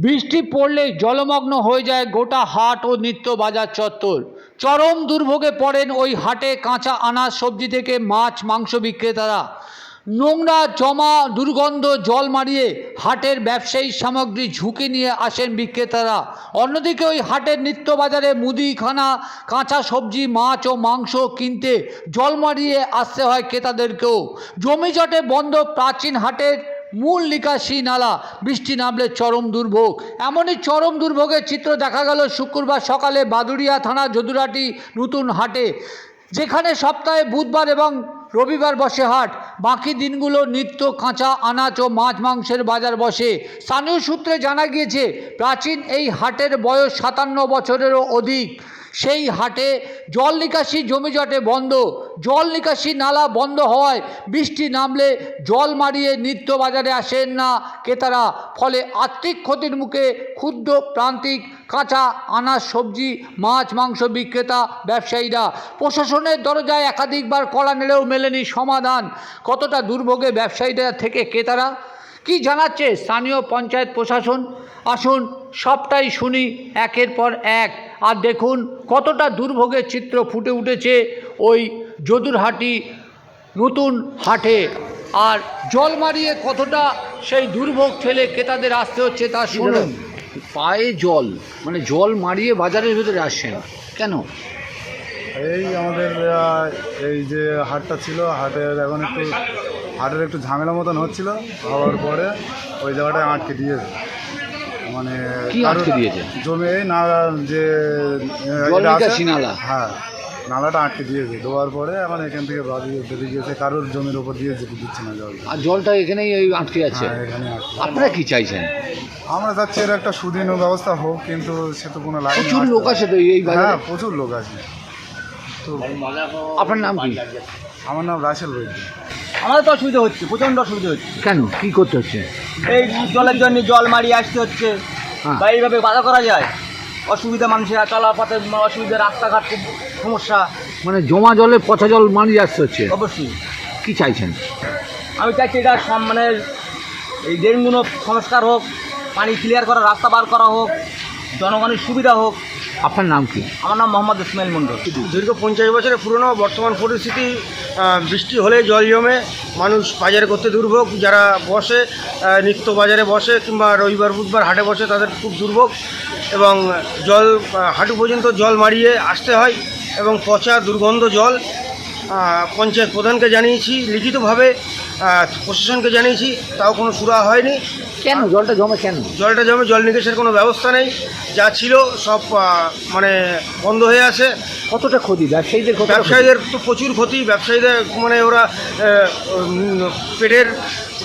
বৃষ্টি পড়লে জলমগ্ন হয়ে যায় গোটা হাট ও নিত্য বাজার চত্বর। চরম দুর্ভোগে পড়েন ওই হাটে কাঁচা আনাজ সবজি থেকে মাছ মাংস বিক্রেতারা। নোংরা জমা দুর্গন্ধ জল মারিয়ে হাটের ব্যবসায়ী সামগ্রী ঝুঁকি নিয়ে আসেন বিক্রেতারা। অন্যদিকে ওই হাটের নিত্য বাজারে মুদিখানা কাঁচা সবজি মাছ ও মাংস কিনতে জল মারিয়ে আসতে হয় ক্রেতাদেরকেও। জমিজটে বন্ধ প্রাচীন হাটের মূল নিকাশি নালা, বৃষ্টি নামলে চরম দুর্ভোগ। এমনই চরম দুর্ভোগের চিত্র দেখা গেল শুক্রবার সকালে বাদুড়িয়া থানা যদুরাটি নতুন হাটে, যেখানে সপ্তাহে বুধবার এবং রবিবার বসে হাট। বাকি দিনগুলো নিত্য কাঁচা আনাজ ও মাছ মাংসের বাজার বসে। স্থানীয় সূত্রে জানা গিয়েছে, প্রাচীন এই হাটের বয়স 57 বছরেরও অধিক। সেই হাটে জল নিকাশি জমিজটে বন্ধ। জল নিকাশি নালা বন্ধ হওয়ায় বৃষ্টি নামলে জল মারিয়ে নিত্য বাজারে আসেন না ক্রেতারা। ফলে আর্থিক ক্ষতির মুখে ক্ষুদ্র প্রান্তিক কাঁচা আনাজ সবজি মাছ মাংস বিক্রেতা ব্যবসায়ীরা। প্রশাসনের দরজায় একাধিকবার কড়া নেড়েও মেলেনি সমাধান। কতটা দুর্ভোগে ব্যবসায়ীদের থেকে ক্রেতারা, কি জানাচ্ছে স্থানীয় পঞ্চায়েত প্রশাসন? আসুন সবটাই শুনি একের পর এক, আর দেখুন কতটা দুর্ভোগের চিত্র ফুটে উঠেছে ওই যদুরহাটি নতুন হাটে। আর জল মারিয়ে কতটা সেই দুর্ভোগ ঠেলে ক্রেতাদের আসতে হচ্ছে তা শুনুন। পায়ে জল, মানে জল মারিয়ে বাজারের ভিতরে আসছেন কেন? এই আমাদের এই যে হাটটা ছিল, হাটের এখন একটু ঝামেলা মতন হচ্ছিল। হওয়ার পরে ওই জায়গাটায় আটকে দিয়েছে। মানে কি আটকে দিয়েছে? জমে না যে নালা, হ্যাঁ নালাটা আটকে দিয়েছে। দেওয়ার পরে এখন এখান থেকে বেরিয়ে গিয়েছে, কারোর জমির ওপর দিয়ে যেতে দিচ্ছে না জল। আর জলটা এখানেই আটকে আছে। এখানে আটকে। আপনারা কি চাইছেন? আমরা চাচ্ছি এর একটা সুদিন ব্যবস্থা হোক, কিন্তু সে তো কোনো লাইন। প্রচুর লোক আছে তো এই বাজারে? হ্যাঁ প্রচুর লোক আছে। তো আপনার নাম কি? আমার নাম রাসেল বৈদ্য। আমাদের তো অসুবিধা হচ্ছে, প্রচণ্ড অসুবিধা হচ্ছে। কেন, কি করতে হচ্ছে? এই জলের জন্য জল মারিয়ে আসতে হচ্ছে। হ্যাঁ। বা এইভাবে বাধা করা যায়? অসুবিধা, মানুষের চলাপথে অসুবিধা, রাস্তাঘাট খুব সমস্যা। মানে জমা জলে পচা জল মারিয়ে আসতে হচ্ছে। অবশ্যই। কি চাইছেন? আমি চাইছি এটা মানে এই ড্রেনগুলো সংস্কার হোক, পানি ক্লিয়ার করা, রাস্তা বার করা হোক, জনগণের সুবিধা হোক। আপনার নাম কি? আমার নাম মোহাম্মদ ইসমাইল মণ্ডল। দীর্ঘ 50 বছরের পুরনো বর্তমান পরিস্থিতি। বৃষ্টি হলে জল জমে মানুষ বাজারে করতে দুর্ভোগ। যারা বসে নিত্য বাজারে বসে কিংবা রবিবার বুধবার হাটে বসে, তাদের খুব দুর্ভোগ। এবং জল হাঁটু পর্যন্ত জল মারিয়ে আসতে হয় এবং পচা দুর্গন্ধ জল। পঞ্চায়েত প্রধানকে জানিয়েছি, লিখিতভাবে প্রশাসনকে জানিয়েছি, তাও কোনো সুরা হয়নি। কেন জলটা জমে? কেন জলটা জমে? জল নিকাশের কোনো ব্যবস্থা নেই। যা ছিল সব মানে বন্ধ হয়ে আছে। কতটা ক্ষতি ব্যবসায়ীদের? ব্যবসায়ীদের তো প্রচুর ক্ষতি। ব্যবসায়ীদের মানে ওরা পেটের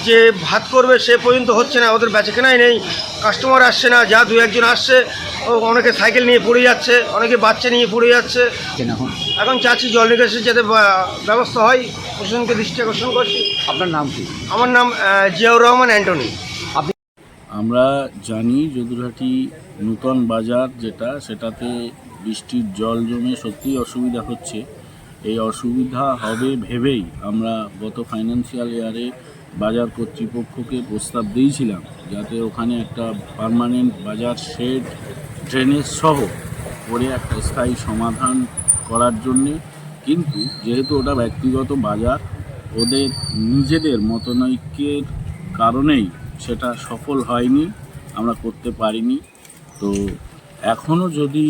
যে ভাত করবে সে পর্যন্ত হচ্ছে না, ওদের বেচাকেনাই নেই, কাস্টমার আসছে না। যা দু একজন আসছে, অনেকে সাইকেল নিয়ে পড়ে যাচ্ছে, অনেকে বাচ্চা নিয়ে পড়ে যাচ্ছে। এখন চাচ্ছি জল নিকাশের যাতে ব্যবস্থা হয়, প্রশাসনকে দৃষ্টি আকর্ষণ করছি। আপনার নাম কি? আমার নাম জিয়াউর রহমান অ্যান্টনি। আমরা জানি যদুরহাটি নূতন বাজার সেটাতে বৃষ্টির জল জমে সত্যিই অসুবিধা হচ্ছে। এই অসুবিধা হবে ভেবেই আমরা গত ফাইন্যান্সিয়াল ইয়ারে বাজার কর্তৃপক্ষকে প্রস্তাব দিয়েছিলাম যাতে ওখানে একটা পার্মানেন্ট বাজার শেড ড্রেনেজ সহ করে একটা স্থায়ী সমাধান করার জন্যে। কিন্তু যেহেতু ওটা ব্যক্তিগত বাজার, ওদের নিজেদের মতনৈক্যের কারণেই সেটা সফল হয়নি, আমরা করতে পারিনি। তো এখনও যদি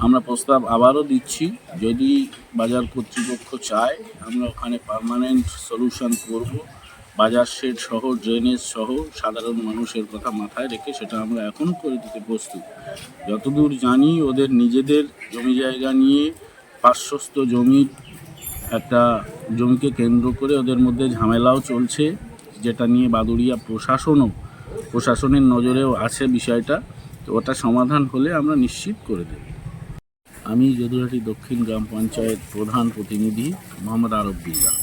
আমরা প্রস্তাব আবারও দিচ্ছি, যদি বাজার কর্তৃপক্ষ চায় আমরা ওখানে পার্মানেন্ট সলিউশন করব। বাজার শেড সহ ড্রেনেজ সহ সাধারণ মানুষের কথা মাথায় রেখে সেটা আমরা এখনও করে দিতে প্রস্তুত। যতদূর জানি ওদের নিজেদের জমি জায়গা নিয়ে পার্শ্বস্থ জমিকে কেন্দ্র করে ওদের মধ্যে ঝামেলাও চলছে, যেটা নিয়ে বাদুড়িয়া প্রশাসনের নজরেও আছে বিষয়টা। তো ওটা সমাধান হলে আমরা নিশ্চিত করে দেব। আমি যদুরহাটি দক্ষিণ গ্রাম পঞ্চায়েত প্রধান প্রতিনিধি মোহাম্মদ আরব বিল্লাহ।